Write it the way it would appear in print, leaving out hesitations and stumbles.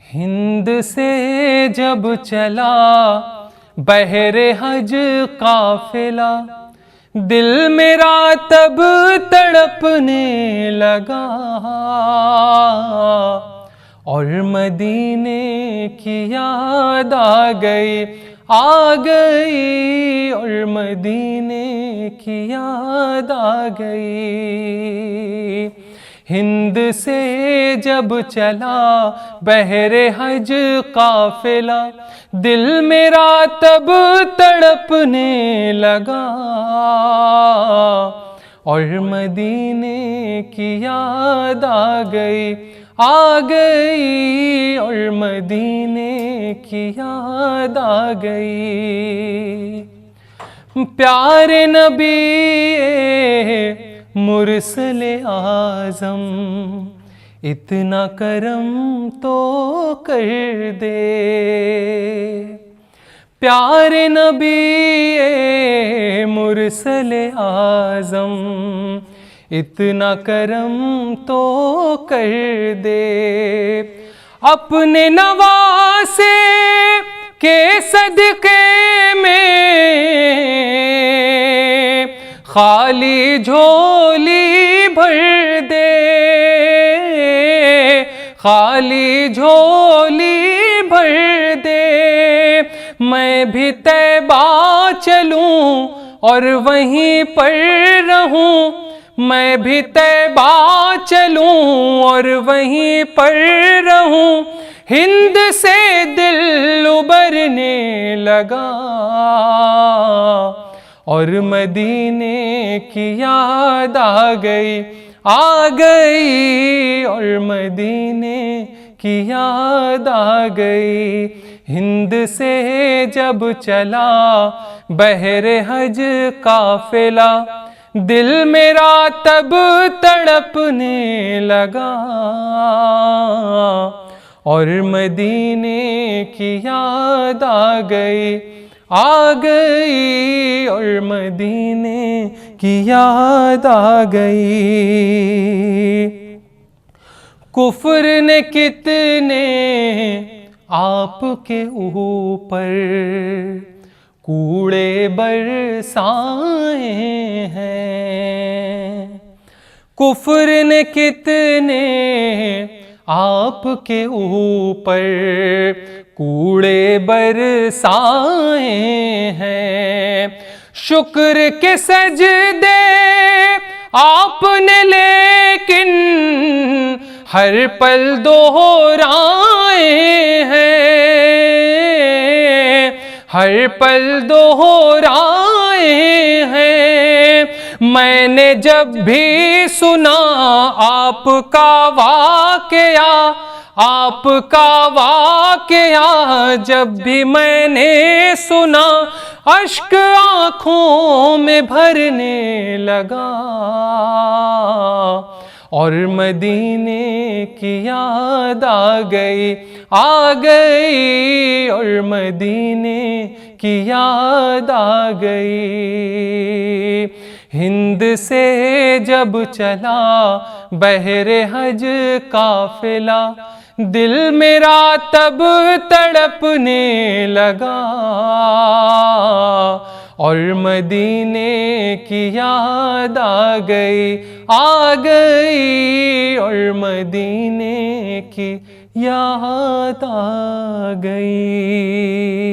हिंद से जब चला बहरे हज काफिला, दिल मेरा तब तड़पने लगा और मदीने की याद आ गई और मदीने की याद आ गई। हिंद से जब चला बहरे हज काफिला, दिल मेरा तब तड़पने लगा और मदीने की याद आ गई और मदीने की याद आ गई। प्यारे नबी मुरसले आज़म, इतना करम तो कर दे। प्यारे नबी मुरसले आज़म, इतना करम तो कर दे। अपने नवासे के सदके में खाली झोली भर दे, खाली झोली भर दे। मैं भी तैबा चलूं और वहीं पर रहूं, मैं भी तैबा चलूं और वहीं पर रहूं। हिंद से दिल उबरने लगा और मदीने की याद आ गई और मदीने की याद आ गई। हिंद से जब चला बहरे हज काफिला, दिल मेरा तब तड़पने लगा और मदीने की याद आ गई और मदीने की याद आ गई। कुफ्र ने कितने आपके ऊपर कूड़े बरसाए हैं, कुफ्र ने कितने आपके ऊपर कूड़े बरसाए हैं। शुक्र के सजदे आपने लेकिन हर पल दोहराए हैं, हर पल दोहराए हैं। मैंने जब भी सुना आपका वाक़या, जब भी मैंने सुना अश्क आँखों में भरने लगा और मदीने की याद आ गई और मदीने की याद आ गई। हिंद से जब चला बहरे हज काफिला, दिल मेरा तब तड़पने लगा और मदीने की याद आ गई और मदीने की याद आ गई।